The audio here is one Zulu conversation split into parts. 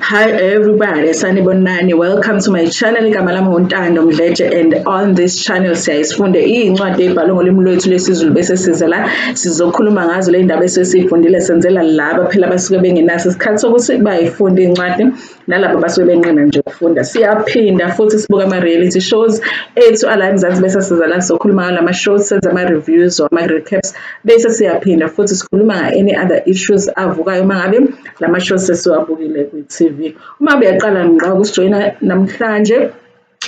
Hi everybody, sanibonani. Welcome to my channel igama lami nguNtando Mdletshe, and on this channel siyayifunde incwadi ebhalwe ngolimi lwethu lwesiZulu bese siza la sizokhuluma ngazo le ndaba esesifundile senzela laba phela basuke bengenaso isikhathi sokuthi bayifunde incwadi nalabo basuke benqena nje ukufunda. Siyaphinda futhi sibuka ama-reality shows ethu ala eMzansi bese siza la sizokhuluma ngala ma-shows, senza ama-reviews or ama-recaps bese siyaphinda futhi sikhuluma nga-any other issues avukayo uma ngabe lama shows sesiwabukile ku-TV. Uma uyaqala ngqa ukusijoyina namhlanje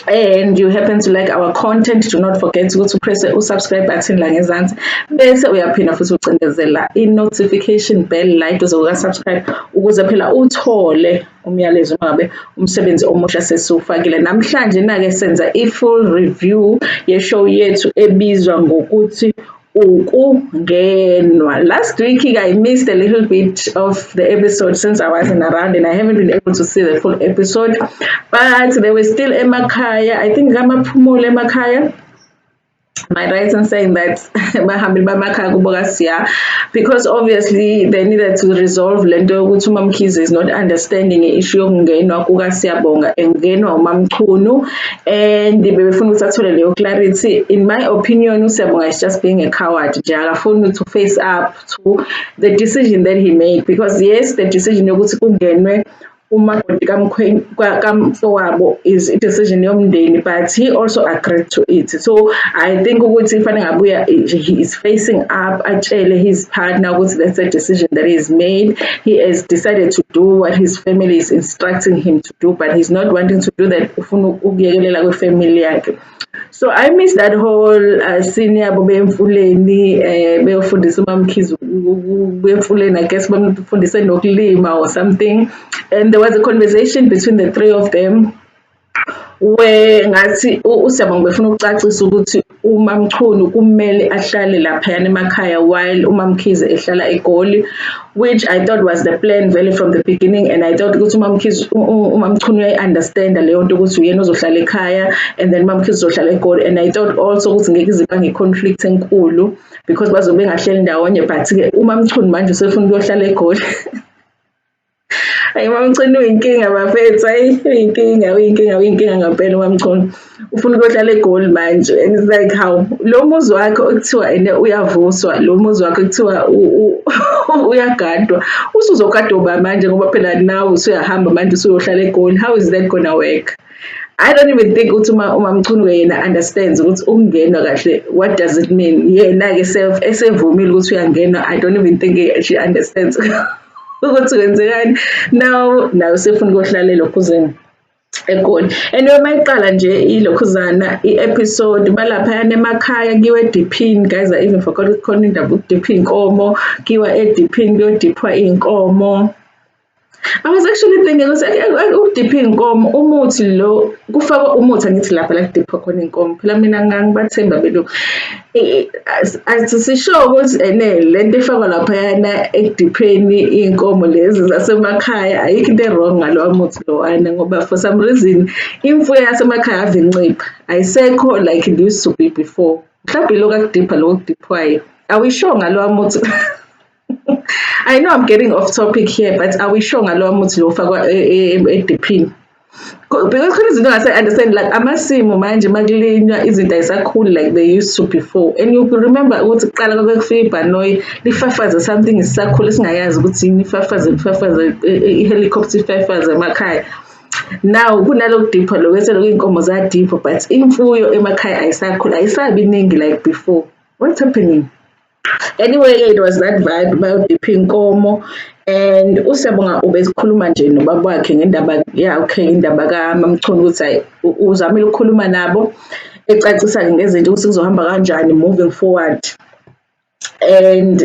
and you happen to like our content, do not forget to press the subscribe button la ngezansi bese uyaphinda futhi ucindezela i-notification bell light uzokuka subscribe ukuze phela uthole umyalezo uma ngabe umsebenzi omusha sesiwufakile. Namhlanje na-ke senza i-full review ye-show yethu ebizwa ngokuthi Ukungenwa. Last week I missed a little bit of the episode since I wasn't around and I haven't been able to see the full episode, but they were still emakhaya. I think ngamaphumulo emakhaya. Am I right in saying that? Because obviously they needed to resolve lento ukuthi uMamkhize is not understanding i-issue yokungenwa kukaSiyabonga engenwa uMamchunu, and bebefuna ukuthi athole leyo clarity. In my opinion, uSiyabonga is just being a coward nje, akafuni to face up to the decision that he made, because yes, the decision yokuthi kungenwe umakoti kamfowabo is a decision yomndeni, but he also agreed to it. So I think ukuthi fanele ngabuya he is facing up, atshele his partner ukuthi that's a decision that is made. He has decided to do what his family is instructing him to do, but he's not wanting to do that ufuna ukuyekelela kwefamily yakhe. So I miss that whole scene yabo bemfuleni beyofundisa uMamkhize bemfuleni, I guess bamfundise nokulima or something, and there was a conversation between the three of them where ngathi uSiyabonga befuna ukucacisa ukuthi uMamchunu kumele ahlale laphayana emakhaya while uMamkhize ehlala eGoli, which I thought was the plan very from the beginning, and I thought ukuthi uMamchunu uyayi-understand leyo nto ukuthi uyena ozohlala ekhaya and then uMamkhize uzohlala eGoli, and I thought also ukuthi ngeke izibange i-conflict enkulu because bazobe bengahleli ndawonye, but-ke uMamchunu manje usefuna ukuyohlala eGoli. Hayi uMamchunu uyinkinga bafethu, hayi uyinkinga ngempela uMamchunu. Ufuna ukuyohlala eGoli manje, and it's like how lo muzi wakhe okuthiwa ene uyavuswa, lo muzi wakhe okuthiwa uyagadwa, usuzogadwa uba manje ngoba phela nawe usuyahamba manje usuyohlala eGoli. How is that gonna work? I don't even think ukuthi uMamchunu yena understands ukuthi ukungenwa kahle what does it mean. Yena-ke esevumile ukuthi uyangenwa, I don't even think she understands ukuthi kwenzekani. Now usefuna ukuyohlala elokhuzeni eGoli. Anyway, mayiqala nje ilokhuzana i-episode balaphayana emakhaya kiwa ediphini. Guys, I even forgot to call indaba ukudipha iy'nkomo, kiwa ediphini kuyodiphwa iy'nkomo. I was actually thinking ukudipha iy'nkomo, umuthi lo kufakwa umuthi angithi lapha la kudiphwa khona iy'nkomo, phela mina ngibathemba belokhu. Asisho ukuthi lento efakwa laphayana ekudipheni iy'nkomo lezi zasemakhaya ayikho into wrong ngalowa muthi lowana, ngoba for some reason imfuyo yasemakhaya ave incipha, ayisekho like it used to be before. Mhlawumbe lokhu akudipha lokhu okudiphwayo. Are we sure ngalowa muthi? I know I'm getting off topic here, but are we sure ngalowa muthi lo ufakwa ediphini? Because khona izinto understand, like amasimu manje makulinywa izinto ayisakhuli like they used to before, and you remember ukuthi kuqala kwakufika ibhanoyi lifafaze something isisakhula singayazi ukuthi yini ifafaze i-helicopter ifafaze emakhaya. Now kunalokhu dipha lo bese lokhu iy'nkomo zadipha, but imfuyo emakhaya ayisakhuli, ayisabi iningi like before. What's happening? Anyway, it was that vibe about dipha iy'nkomo, and uSiyabonga ubesikhuluma nje nobaba wakhe ngendaba yakhe, indaba kaMamchunu ukuthi hayi uzamile ukukhuluma nabo ecacisa ngezinto ukuthi kuzohamba kanjani moving forward. And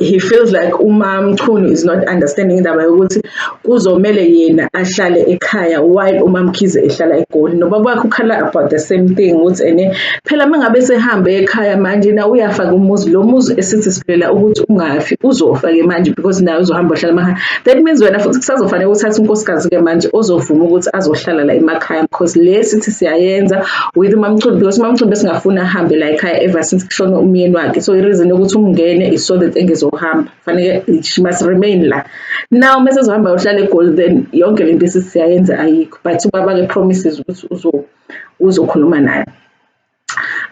he feels like uMamchunu is not understanding indaba yokuthi kuzomele yena ahlale ekhaya while uMamkhize ehlala eGoli. Nobaba wakhe ukhala about the same thing ukuthi phela mangabe sehambe ekhaya manje na uyafaka umuzi, lo muzi esithi siphela ukuthi ungafi uzofa-ke manje because nawe uzohamba uhlala emakhaya. That means wena futhi kusazofanele uthathe unkosikazi-ke manje ozovuma ukuthi azohlala la emakhaya, because le sithi siyayenza with uMamchunu, because uMamchunu besingafuna ahambe la ekhaya ever since kushona umyeni wakhe. So i-reason yokuthi ungene is so that engizohamba fanele she must remain la. Now mase zohamba uhlala eGoli then yonke lento siyayenza ayikho, but ubaba ke promises ukuthi uzokhuluma naye.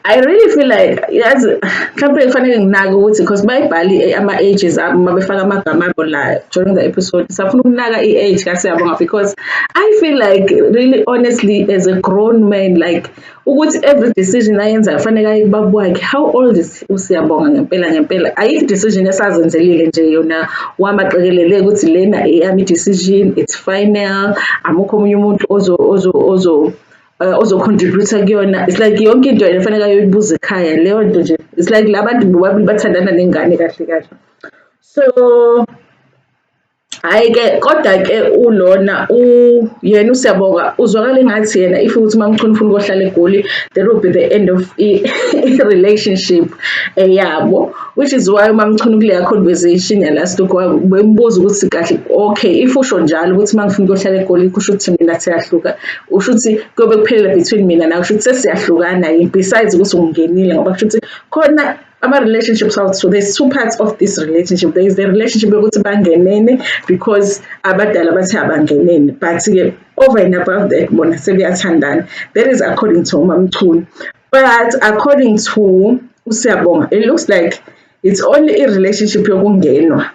I really feel like yazi mhlawumbe kufanele nginake ukuthi because bayibhali ama-ages abo mabefaka amagama abo la during the episode safuna ukunaka i-age kaSiyabonga because I feel like really honestly as a grown man like ukuthi every decision ayenza kufanele aye kubaba wakhe. How old is uSiyabonga ngempela ayikho decision esazenzelile nje yona wamaqekelele ukuthi lena eyami decision it's final amukho omunye umuntu ozo-contribute kuyona. It's like yonke into yena fanele ayoyibuza ekhaya leyo nto nje. It's like labantu bobabili bathandana nengane kahle. So hayi-ke kodwa-ke ulona yena uSiyabonga uzwakala engathi yena if ukuthi mamchunu ufuna ukuyohlala eGoli that will be the end of i-relationship yabo, which is why mamchunu kuleya conversation yalast week bembuza ukuthi kahle okay if usho njalo ukuthi mangifuna ukuyohlala eGoli kusho ukuthi mina siyahluka, usho ukuthi kuyobe kuphelele between mina nawe, kusho ukuthi sesiyahlukana yini besides ukuthi ungenile ngoba kusho ukuthi khona ama-relationships out. So there's two parts of this relationship. There is the relationship yokuthi bangenene because abadala bathi abangenene, but over and above that bona sebeyathandana. That is according to uMamchunu. But according to uSiyabonga, it looks like it's only a relationship yokungenwa.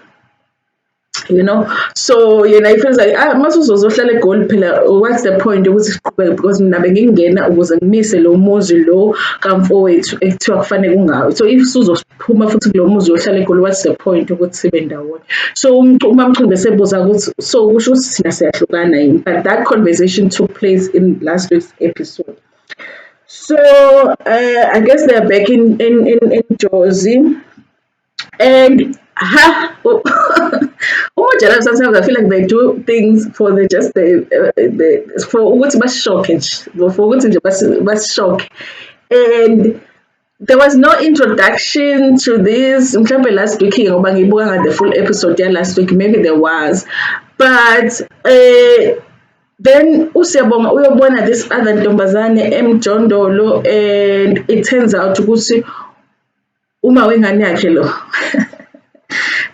You know, so he feels like mase uzohlala eGoli phela what's the point ukuthi siqhubeke because mina bengingena ukuze ngimise lo muzi lo kamfowethu ekuthiwa kufanele kungawe. So if uzophuma futhi kulo muzi uyohlala eGoli what's the point ukuthi sibe ndawonye. So uMamchunu besebuza ukuthi so kusho ukuthi thina siyahlukana yini, but that conversation took place in last week's episode. So I guess they're back in Jozi and sometimes I feel like they do things for the for ukuthi bashock nje, for ukuthi nje bashock. And there was no introduction to this. Mhlawumbe last week ngoba ngibuka the full episode ya last week, maybe there was, but then uSiyabonga uyobona this other ntombazane emjondolo and it turns out ukuthi uma wengane yakhe lo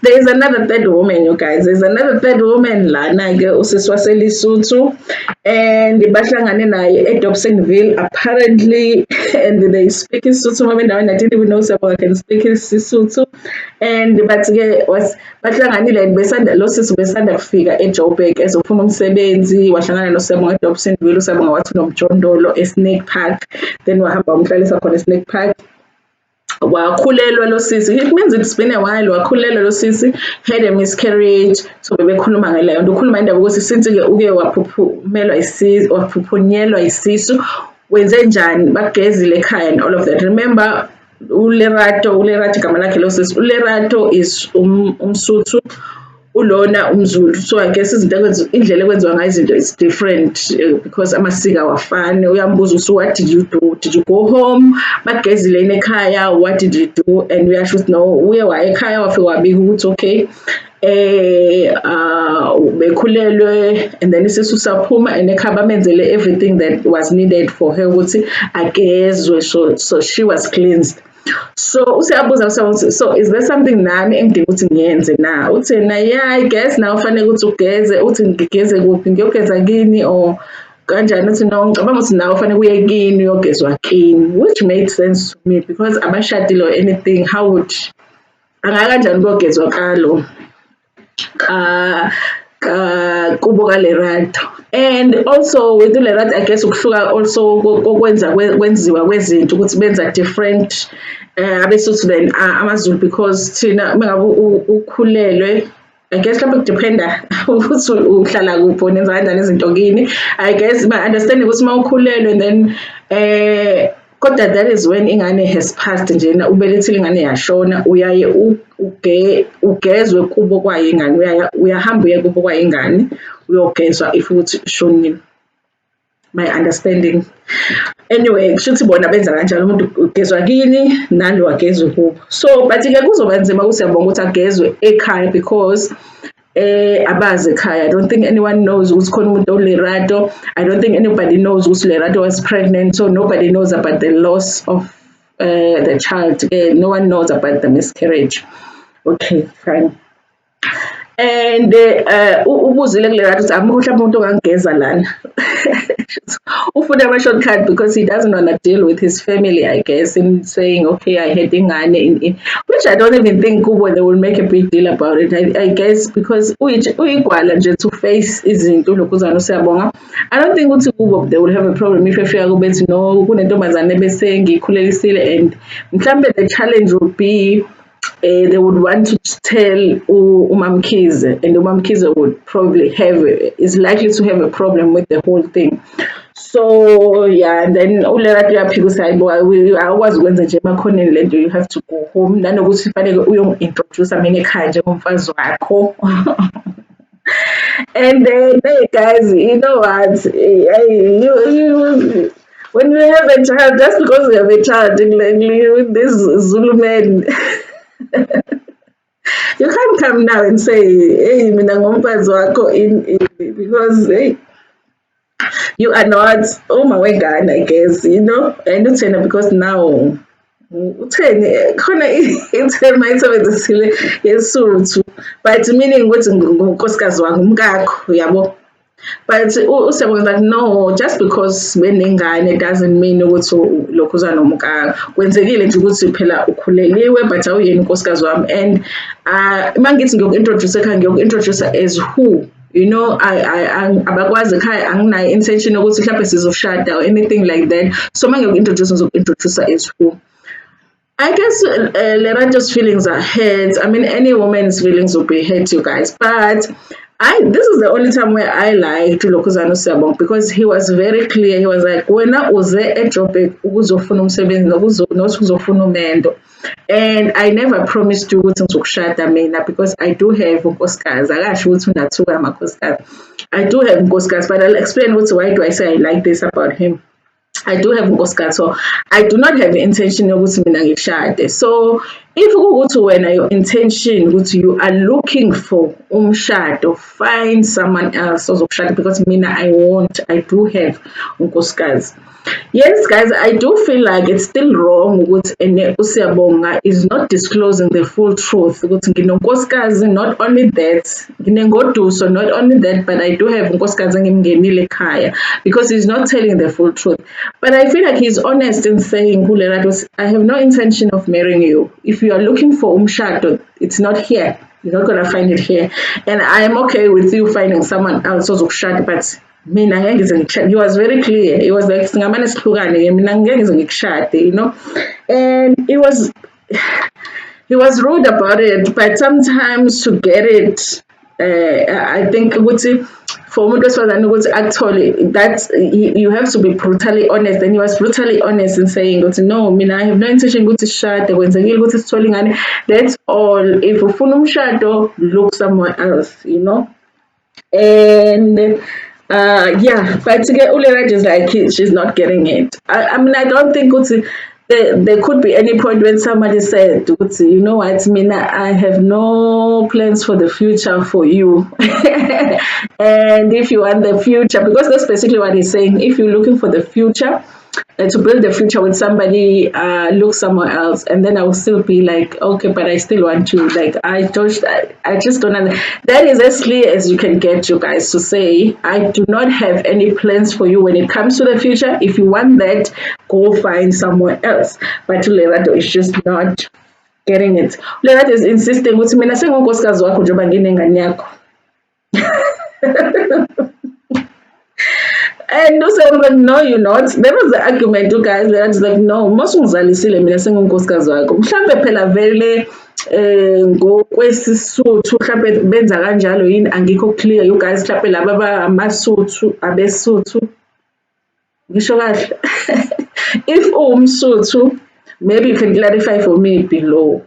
there is another third woman, you guys. There's another third woman lana-ke usisi waseLesotho and bahlangane naye eDobsonville apparently and they speak iSotho. I didn't even know Siyabonga can speak iSotho. And but-ke bahlanganile and lo sisi besanda kufika eJoburg ezofuna umsebenzi, wahlangana noSiyabonga eDobsonville. uSiyabonga wathi nomjondolo eSnake Park, then wahamba umhlalisa khona eSnake Park. Wakhulelwa lo sisi, it means it's been a while. Wakhulelwa lo sisi, had a miscarriage. So bebekhuluma ngaleyo nto, ukhuluma indaba ukuthi since-ke uke waphuphunyelwa isisu wenze njani, bagezile ekhaya and all of that. Remember uLerato igama lakhe lo sisi, uLerato is umSotho, ulona umZulu. So I guess indlela ekwenziwa ngayo izinto is different because amasiko awafani. Uyambuza ukuthi what did you do? Did you go home? Bagezile ekhaya, what did you do? And uyasho ukuthi no, uye waya ekhaya wafika wabika ukuthi okay bekhulelwe and then isisu saphuma and ekhaya bamenzele everything that was needed for her ukuthi agezwe, so she was cleansed. So usiyabuza so is there something nami engidinga ukuthi ngiyenze na? Uthi na yeah I guess now ufanele ukuthi ugeze. Uthi ngigeze kuphi, ngiyogeza kini or kanjani? Uthi no ngicabanga ukuthi nawe ufanele uye kini uyogezwa kini, which made sense to me because abashadile or anything how would kanjani kuyogezwa kalo kubo kaLerato. And also with uLerato I guess ukuhluka also kwenziwa kwezinto ukuthi benza different abeSotho than amaZulu because thina mengabe ukhulelwe I guess lapho kudependa ukuthi uhlala kuphi nenza kanjani izinto kini. I guess my understanding ukuthi mawukhulelwe and then kodwa that is when ingane has passed njena ubelethile ingane yashona uyaye ugezwe kubo kwayo ingane, uyahamba uye kubo kwayo ingane uyogezwa if ukuthi shonile, my understanding. Anyway kushuthi bona benza kanjalo, umuntu ugezwa kini nalo agezwe kubo. So but-ke kuzoba nzima uSiyabonga ukuthi agezwe ekhaya because abazi ekhaya. I don't think anyone knows ukuthi khona umuntu oLerato. I don't think anybody knows ukuthi Lerato was pregnant, so nobody knows about the loss of the child. No one knows about the miscarriage. Okay, fine. And ubuzile kule rathi ukuthi amukho mhlawumbe umuntu ongangigeza lana. Ufuna ama-shortcut because he doesn't want to deal with his family, I guess, in saying, okay, I had ingane, which I don't even think kubo they will make a big deal about it. I guess because uyigwala nje to face izinto lokhuzana usiyabonga. I don't think ukuthi kubo they will have a problem if efika kube ethi no kunentombazane bese ngikhulelisile, and mhlawumbe the challenge would be they would want to tell umamkhize, and umamkhize would probably is likely to have a problem with the whole thing. So yeah, and then uLerato uyaphika ukuthi hayibo awukwazi ukwenza nje emakhoneni lento, you have to go home, nanokuthi fanele uyongi-introduce mina ekhaya njengomfazi wakho. And then, hey guys, you know what? When you have a child, just because you have a child, like with this Zulu man, you can't come now and say, hey, mina ngomfazi wakho because hey, you are not my wengane, I guess, and uthena because now utheni khona ithema isebenzisile yesuthu, but meaning ukuthi ngunkosikazi wakho umkakho, yabo. But usiyabona that no, just because benengane doesn't mean ukuthi lokhuzana nomkakho. Kwenzekile nje ukuthi phela ukhuleliwe but awuyena unkosikazi wami, and mangithi ngiyoku-introduce ekhaya ngiyoku-introduce as who, abakwazi ekhaya anginayo intention yokuthi mhlawumbe sizoshada or anything like that. So mangiyoku-introduce ngizoku-introduce as who. I guess Lerato's feelings are hurt. I mean, any woman's feelings will be hurt, you guys. But this is the only time where I liked Lokhuzana Siyabonga, because he was very clear. He was like, wena uze eJoburg ukuzofuna umsebenzi nokuthi uzofuna umendo. And I never promised you ukuthi ngizokushada mina, because I do have unkosikazi. Akasho ukuthi unathu amakhosikazi. I do have unkosikazi, but I'll explain why do I say I like this about him. I do have unkosikazi, so I do not have the intention yokuthi mina ngikushade. So if ukuthi wena your intention ukuthi you are looking for umshado, find someone else ozokushada, because mina I do have unkosikazi. Yes, guys, I do feel like it's still wrong ukuthi uSiyabonga is not disclosing the full truth. Ukuthi nginonkosikazi, not only that, nginengoduso, not only that, but I do have unkosikazi engimngenile ekhaya, because he's not telling the full truth. But I feel like he's honest in saying, I have no intention of marrying you. If you are looking for umshado, it's not here. You're not gonna find it here. And I am okay with you finding someone else ozokushada, but mina angeke ngikushade. He was very clear. He was like, singamane sihlukane, mina angeke ngikushade, and he was rude about it, but sometimes to get it, I think for umuntu wesifazane ukuthi akuthole, that you have to be brutally honest, and he was brutally honest in saying ukuthi no, mina I have no intention ukuthi sishade, kwenzekile ukuthi sithole ingane, that's all. If ufuna umshado, look somewhere else, and yeah, but uLerato is like she's not getting it. I mean, I don't think there could be any point when somebody said, you know what, Mina, I have no plans for the future for you. And if you want the future, because that's basically what he's saying, if you're looking for the future, to build the future with somebody, look somewhere else. And then I will still be like, okay, but I still want to, like, I just don't understand. That is as clear as you can get, you guys, to say, I do not have any plans for you when it comes to the future. If you want that, go find somewhere else. But Lerato is just not getting it. Lerato is insisting, ukuthi mina sengunkosikazi wakho njengoba nginengane yakho. And also, like, no, you're not. There was the argument, you guys. They're just like, no, most ungizalisile mina sengunkosikazi wakho. Mhlambe phela vele ngokwesisuthu mhlambe benza kanjalo yini, angikho clear, you guys. Mhlambe laba amasuthu abesuthu. Ngisho kahle. If uwumsuthu, maybe you can clarify for me below.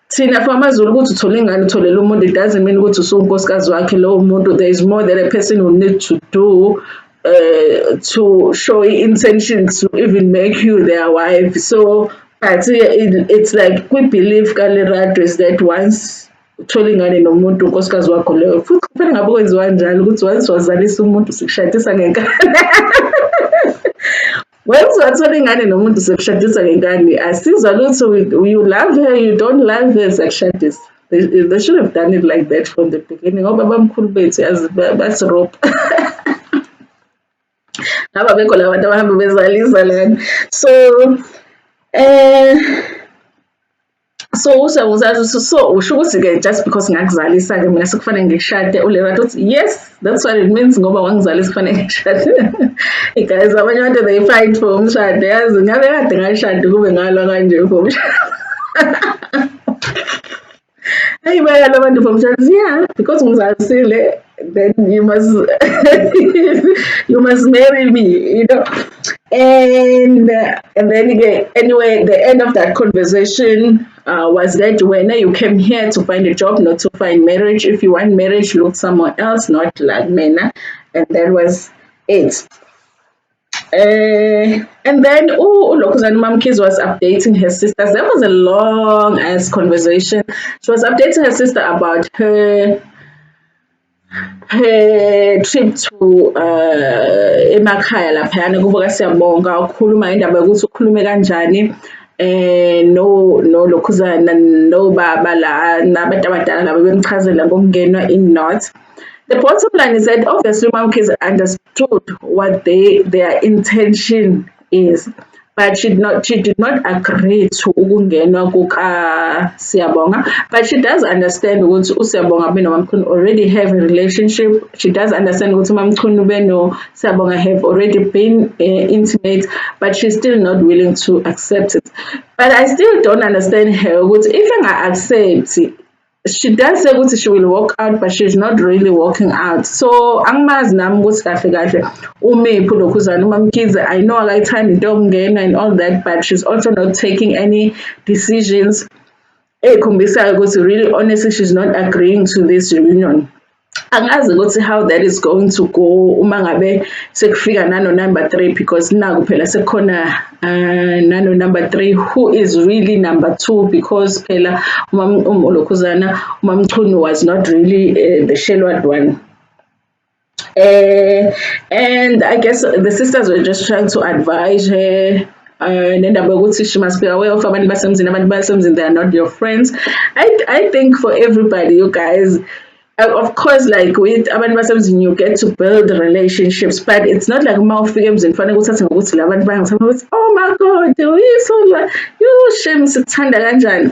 Thina for amaZulu ukuthi uthole ingane utholela umuntu, it doesn't mean ukuthi usunkosikazi wakhe lowo muntu. There is more that a person will need to do to show intention to even make you their wife. So it's like we believe kaLerato is that once uthole ingane nomuntu unkosikazi wakho leyo, futhi kufanele ngabe kwenziwa njalo ukuthi once wazalisa umuntu sikushadisa ngenkane. When uzathola ingane nomuntu sekushadisa ngengane, asizwa lutho you love her, you don't love her, sekushadisa. They should have done it like that from the beginning. Ngoba bamkhulu bethu yazi basirobha. Ngaba bekho la bantu abahamba bezalisa lana. So so usabuzazi so usho ukuthi-ke just because ngakuzalisa-ke mina sekufanele ngishade ulerato uthi yes, that's what it means ngoba wangizalisa kufanele ngishade. Guys, abanye abantu they fight for umshado yazi ngabe kade ngashada kube ngalwa kanje for umshado. Hey, bayalwa abantu for umshado. Yeah, because ngizalisile then you must you must marry me, you know. And then again, anyway, the end of that conversation was that when you came here to find a job, not to find marriage. If you want marriage, look somewhere else, not like Mena. And that was it. And then, Lokuzani Mom Kids was updating her sisters. That was a long ass conversation. She was updating her sister about her trip to emakhaya laphayana kubo kaSiyabonga, ukhuluma indaba yokuthi ukhulume kanjani no lokhuzana no baba la nabantu abadala laba bemchazela ngokungenwa in north. The bottom line is that obviously Mom Kids understood what their intention is, but she did not agree to ukungenwa kukaSiyabonga. But she does understand ukuthi uSiyabonga beno Mamchunu already have a relationship. She does understand ukuthi Mamchunu beno Siyabonga have already been intimate, but she's still not willing to accept it. But I still don't understand her ukuthi if I accept, she does say ukuthi she will walk out, but she's not really walking out. So angimazi nami ukuthi kahle kahle umephi lokhuzana uMamkhize. I know akayithanda into yokungenwa and all that, but she's also not taking any decisions eyikhombisayo ukuthi really honestly she's not agreeing to this reunion. Angazi ukuthi how that is going to go uma ngabe sekufika nano number 3, because naku phela sekukhona nano number 3 who is really number 2, because phela lokhuzana uMamchunu was not really the shelward one. And I guess the sisters were just trying to advise her nendaba yokuthi she must be aware of abantu basemzini, they are not your friends. I think for everybody, you guys, of course, like with abantu basemzini you get to build relationships, but it's not like uma ufika emzini kufanele uthathe ngokuthi la bantu bangithanda ukuthi oh my god you shame sithanda kanjani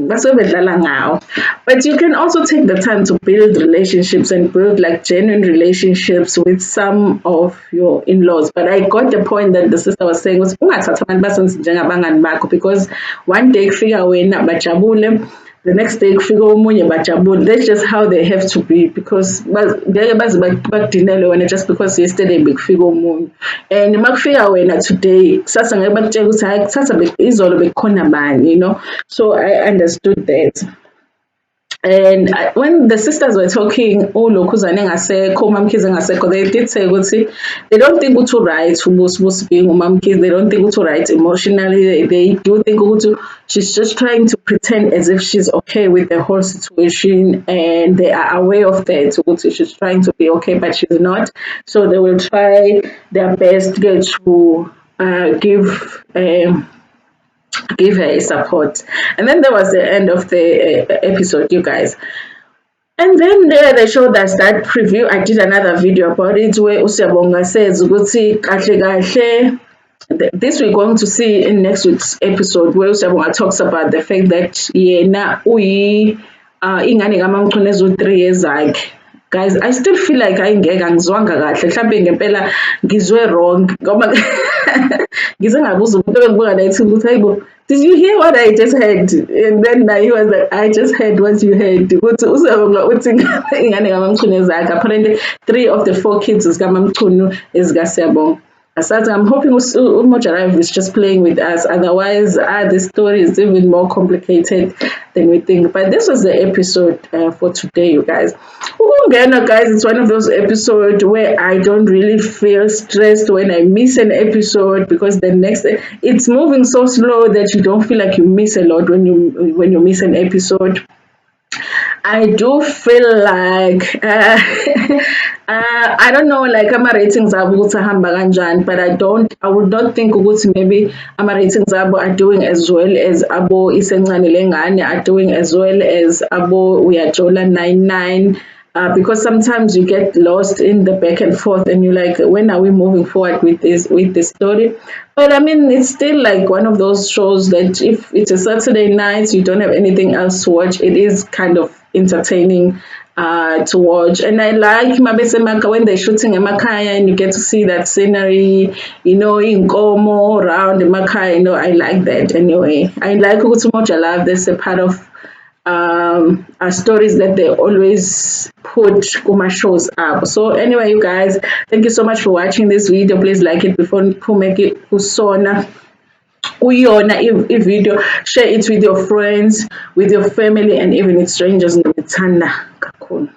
basuke bedlala ngawo. But you can also take the time to build relationships and build like genuine relationships with some of your in-laws. But I got the point that the sister was saying was ungathatha abantu basemzini njengabangani bakho, because one day kufika wena bajabule, the next day kufika omunye bajabule. That's just how they have to be, because ngeke baze bakudinele wena just because yesterday bekufika omunye, and makufika wena today kusasa ngeke bakutshela ukuthi hayi kusasa izolo bekukhona bani, you know. So I understood that. And when the sisters were talking, uLokhuzana engasekho, uMamkhize engasekho, they did say ukuthi they don't think ukuthi right ubusibusi being uMamkhize, they don't think ukuthi right emotionally, they do think ukuthi she's just trying to pretend as if she's okay with the whole situation, and they are aware of that ukuthi she's trying to be okay but she's not. So they will try their best to give her a support. And then there was the end of the episode, you guys. And then there they showed us that preview. I did another video about it where uSiyabonga says ukuthi kahle kahle, this we're going to see in next week's episode, where uSiyabonga talks about the fact that yena ingane kaMamchunu ezo 3 years zakhe. Guys, I still feel like ayingeke angizwanga kahle, mhlambe ngempela ngizwe wrong ngoba ngize ngabuza umuntu obengibuka nathi ukuthi hayibo, did you hear what I just heard? And then he was like, I just heard what you heard. Ukuthi uSiyabonga uthi ingane kaMamchunu zakhe, apparently 3 of the 4 kids zikaMamchunu ezikaSiyabonga. I'm hoping Mojarive is just playing with us. Otherwise, the story is even more complicated than we think. But this was the episode for today, you guys. Ukungenwa, guys, it's one of those episodes where I don't really feel stressed when I miss an episode, because the next it's moving so slow that you don't feel like you miss a lot when you miss an episode. I do feel like I don't know like ama-ratings abo ukuthi ahamba kanjani, but I would not think ukuthi maybe ama-ratings abo are doing as well as abo Isencane Lengane are doing as well as abo Uyajola 99. Because sometimes you get lost in the back and forth and you're like, when are we moving forward with this story? But I mean, it's still like one of those shows that if it's a Saturday night, you don't have anything else to watch, it is kind of entertaining to watch. And I like Mabese Maka when they're shooting in Makaya and you get to see that scenery, in Como around the Makaya, I like that anyway. I like Ukutumoja Love, that's a part of are stories that they always put Kuma shows up. So anyway, you guys, thank you so much for watching this video. Please like it before you make it kusona uyona video, share it with your friends, with your family, and even with strangers. Ngithanda kakhulu.